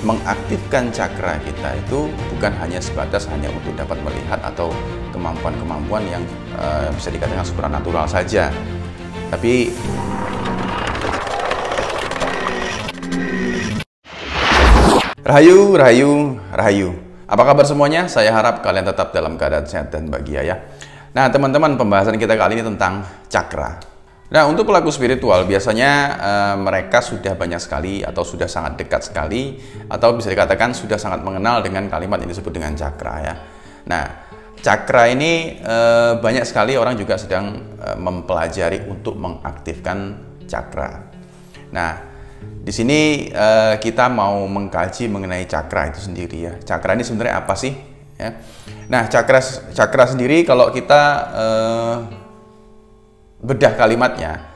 mengaktifkan cakra kita itu bukan hanya sebatas hanya untuk dapat melihat atau kemampuan-kemampuan yang bisa dikatakan supranatural saja. Tapi Rahayu, Rahayu, Rahayu. Apa kabar semuanya? Saya harap kalian tetap dalam keadaan sehat dan bahagia ya. Nah teman-teman, pembahasan kita kali ini tentang cakra. Nah untuk pelaku spiritual biasanya mereka sudah banyak sekali atau sudah sangat dekat sekali atau bisa dikatakan sudah sangat mengenal dengan kalimat yang disebut dengan cakra ya. Nah cakra ini banyak sekali orang juga sedang mempelajari untuk mengaktifkan cakra. Nah di sini kita mau mengkaji mengenai cakra itu sendiri ya. Cakra ini sebenarnya apa sih? Ya. Nah, cakra sendiri kalau kita bedah kalimatnya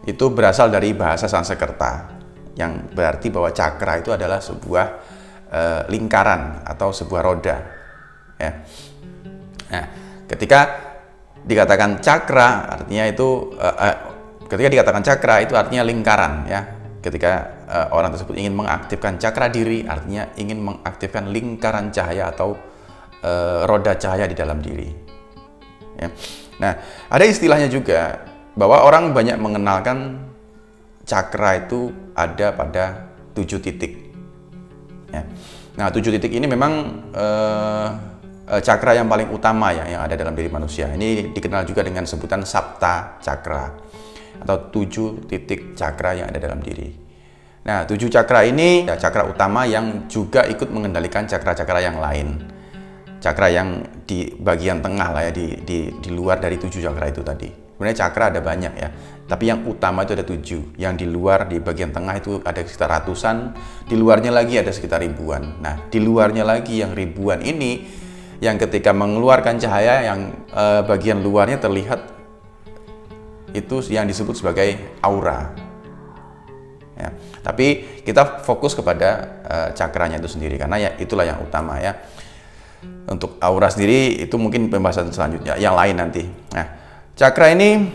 itu berasal dari bahasa Sanskerta yang berarti bahwa cakra itu adalah sebuah lingkaran atau sebuah roda. Ya. Nah, ketika dikatakan cakra artinya itu ketika dikatakan cakra itu artinya lingkaran ya. Ketika orang tersebut ingin mengaktifkan cakra diri artinya ingin mengaktifkan lingkaran cahaya atau roda cahaya di dalam diri. Ya. Nah, ada istilahnya juga bahwa orang banyak mengenalkan cakra itu ada pada 7 titik. Ya. Nah, 7 titik ini memang cakra yang paling utama ya yang ada dalam diri manusia. Ini dikenal juga dengan sebutan Sapta Cakra atau 7 titik cakra yang ada dalam diri. Nah, 7 cakra ini cakra utama yang juga ikut mengendalikan cakra-cakra yang lain. Cakra yang di bagian tengah lah ya, di luar dari 7 cakra itu tadi. Sebenarnya cakra ada banyak ya, tapi yang utama itu ada 7. Yang di luar di bagian tengah itu ada sekitar ratusan, di luarnya lagi ada sekitar ribuan. Nah, di luarnya lagi yang ribuan ini yang ketika mengeluarkan cahaya yang bagian luarnya terlihat itu yang disebut sebagai aura ya. Tapi kita fokus kepada cakranya itu sendiri karena ya itulah yang utama ya. Untuk aura sendiri itu mungkin pembahasan selanjutnya yang lain nanti. Nah, cakra ini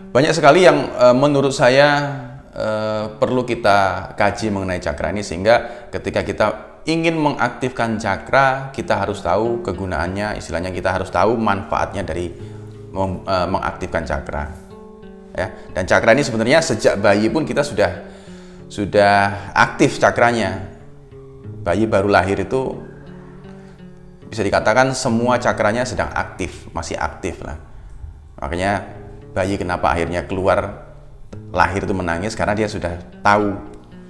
banyak sekali yang menurut saya perlu kita kaji mengenai cakra ini sehingga ketika kita ingin mengaktifkan cakra kita harus tahu kegunaannya, istilahnya kita harus tahu manfaatnya dari mengaktifkan cakra ya. Dan cakra ini sebenarnya sejak bayi pun kita sudah aktif cakranya. Bayi baru lahir itu bisa dikatakan semua cakranya sedang aktif, masih aktif lah. Makanya bayi kenapa akhirnya keluar lahir itu menangis karena dia sudah tahu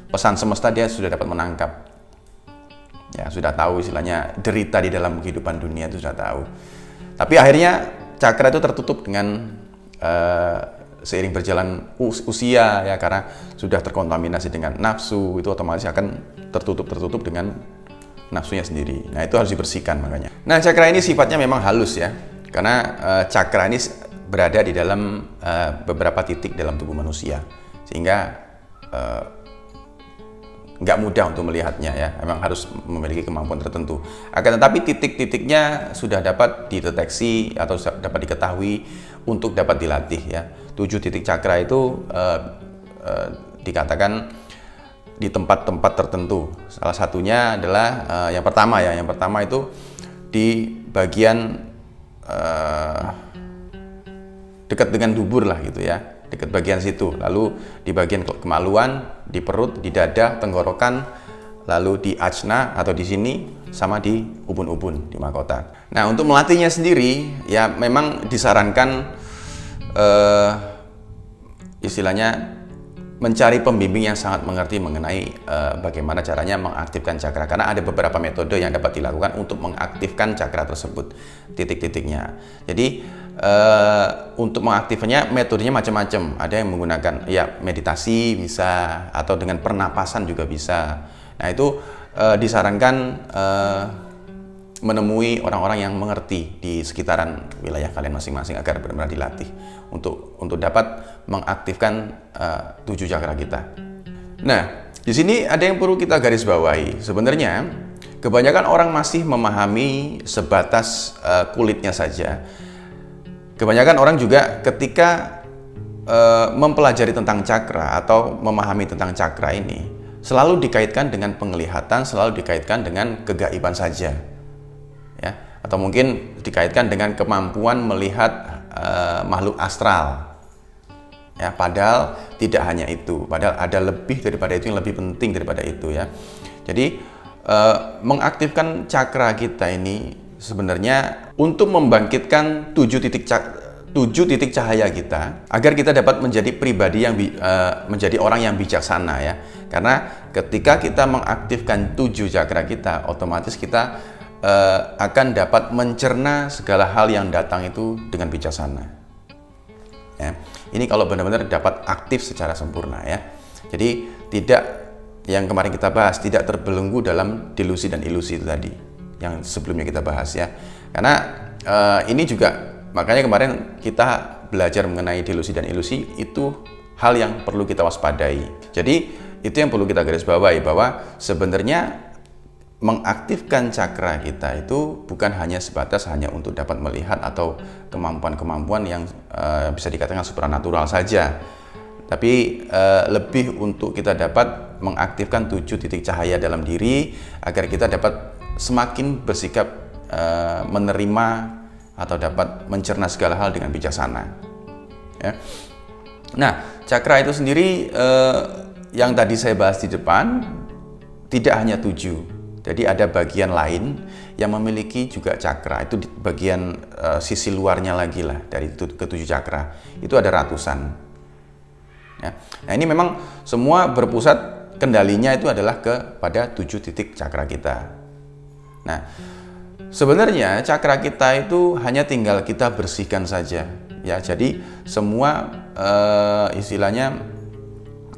pesan semesta, dia sudah dapat menangkap ya, sudah tahu istilahnya derita di dalam kehidupan dunia itu sudah tahu. Tapi akhirnya cakra itu tertutup dengan seiring berjalan usia ya, karena sudah terkontaminasi dengan nafsu, itu otomatis akan tertutup dengan nafsunya sendiri. Nah, itu harus dibersihkan makanya. Nah, cakra ini sifatnya memang halus ya, karena cakra ini berada di dalam beberapa titik dalam tubuh manusia, sehingga nggak mudah untuk melihatnya ya, memang harus memiliki kemampuan tertentu. Akan tetapi titik-titiknya sudah dapat dideteksi atau dapat diketahui untuk dapat dilatih ya. 7 titik cakra itu dikatakan di tempat-tempat tertentu. Salah satunya adalah yang pertama itu di bagian dekat dengan dubur lah gitu ya, dekat bagian situ. Lalu di bagian kemaluan, di perut, di dada, tenggorokan, lalu di ajna atau di sini, sama di ubun-ubun, di mahkota. Nah, untuk melatihnya sendiri ya memang disarankan istilahnya mencari pembimbing yang sangat mengerti mengenai bagaimana caranya mengaktifkan cakra, karena ada beberapa metode yang dapat dilakukan untuk mengaktifkan cakra tersebut, titik-titiknya. Jadi untuk mengaktifkannya metodenya macam-macam. Ada yang menggunakan ya meditasi bisa, atau dengan pernapasan juga bisa. Nah, itu disarankan menemui orang-orang yang mengerti di sekitaran wilayah kalian masing-masing agar benar-benar dilatih untuk dapat mengaktifkan 7 cakra kita. Nah, di sini ada yang perlu kita garis bawahi. Sebenarnya kebanyakan orang masih memahami sebatas kulitnya saja. Kebanyakan orang juga ketika mempelajari tentang cakra atau memahami tentang cakra ini, selalu dikaitkan dengan penglihatan, selalu dikaitkan dengan kegaiban saja, ya, atau mungkin dikaitkan dengan kemampuan melihat makhluk astral, ya, padahal tidak hanya itu, padahal ada lebih daripada itu, yang lebih penting daripada itu, ya. Jadi mengaktifkan cakra kita ini sebenarnya untuk membangkitkan 7 titik cahaya kita, agar kita dapat menjadi pribadi yang menjadi orang yang bijaksana, ya. Karena ketika kita mengaktifkan 7 cakra kita, otomatis kita akan dapat mencerna segala hal yang datang itu dengan bijaksana, ya. Ini kalau benar-benar dapat aktif secara sempurna, ya. Jadi tidak, yang kemarin kita bahas, tidak terbelenggu dalam delusi dan ilusi itu tadi yang sebelumnya kita bahas, ya. Karena ini juga makanya kemarin kita belajar mengenai delusi dan ilusi, itu hal yang perlu kita waspadai. Jadi itu yang perlu kita garis bawahi, bahwa sebenarnya mengaktifkan cakra kita itu bukan hanya sebatas hanya untuk dapat melihat atau kemampuan-kemampuan yang bisa dikatakan supranatural saja, tapi lebih untuk kita dapat mengaktifkan 7 titik cahaya dalam diri, agar kita dapat semakin bersikap menerima atau dapat mencerna segala hal dengan bijaksana, ya. Nah, cakra itu sendiri yang tadi saya bahas di depan tidak hanya 7. Jadi ada bagian lain yang memiliki juga cakra, itu di bagian sisi luarnya lagi lah dari ke-7 cakra. Itu ada ratusan, ya. Nah, ini memang semua berpusat kendalinya itu adalah kepada 7 titik cakra kita. Nah, sebenarnya cakra kita itu hanya tinggal kita bersihkan saja, ya. Jadi semua istilahnya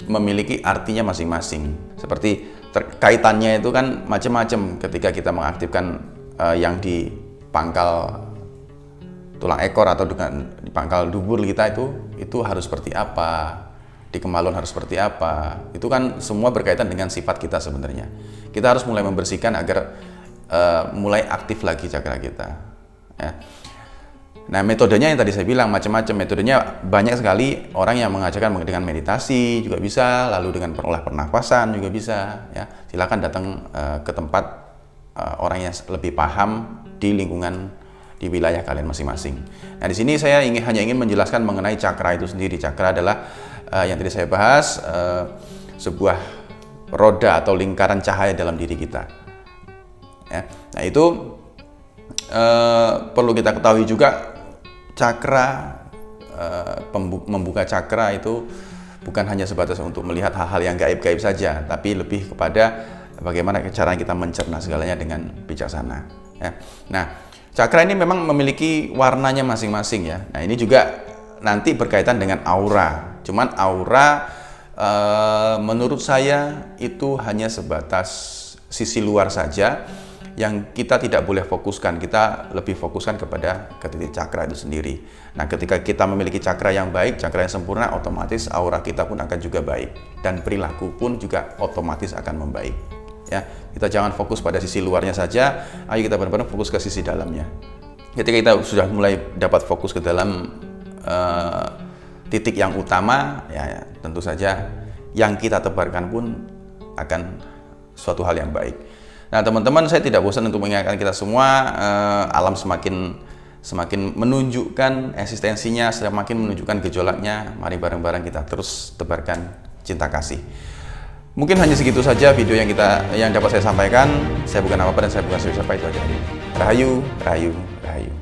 memiliki artinya masing-masing. Seperti kaitannya itu kan macam-macam ketika kita mengaktifkan yang di pangkal tulang ekor atau di pangkal dubur kita, itu harus seperti apa, di kemaluan harus seperti apa. Itu kan semua berkaitan dengan sifat kita sebenarnya. Kita harus mulai membersihkan agar mulai aktif lagi cakra kita, ya. Nah, metodenya yang tadi saya bilang macam-macam, metodenya banyak sekali. Orang yang mengajarkan dengan meditasi juga bisa, lalu dengan olah pernafasan juga bisa, ya. Silakan datang ke tempat orang yang lebih paham di lingkungan, di wilayah kalian masing-masing. Nah, di sini saya hanya ingin menjelaskan mengenai cakra itu sendiri. Cakra adalah yang tadi saya bahas, sebuah roda atau lingkaran cahaya dalam diri kita, ya. Nah, itu perlu kita ketahui juga, cakra, membuka cakra itu bukan hanya sebatas untuk melihat hal-hal yang gaib-gaib saja, tapi lebih kepada bagaimana cara kita mencerna segalanya dengan bijaksana, ya. Nah, cakra ini memang memiliki warnanya masing-masing, ya. Nah, ini juga nanti berkaitan dengan aura. Cuman aura menurut saya itu hanya sebatas sisi luar saja, yang kita tidak boleh fokuskan. Kita lebih fokuskan kepada titik cakra itu sendiri. Nah, ketika kita memiliki cakra yang baik, cakra yang sempurna, otomatis aura kita pun akan juga baik, dan perilaku pun juga otomatis akan membaik, ya. Kita jangan fokus pada sisi luarnya saja, ayo kita benar-benar fokus ke sisi dalamnya. Ketika kita sudah mulai dapat fokus ke dalam titik yang utama, ya, tentu saja yang kita tebarkan pun akan suatu hal yang baik. Nah, teman-teman, saya tidak bosan untuk mengingatkan kita semua, alam semakin menunjukkan eksistensinya, semakin menunjukkan gejolaknya. Mari bareng-bareng kita terus tebarkan cinta kasih. Mungkin hanya segitu saja video yang dapat saya sampaikan. Saya bukan apa-apa dan saya bukan siapa-siapa, itu aja. Rahayu, rahayu, rahayu.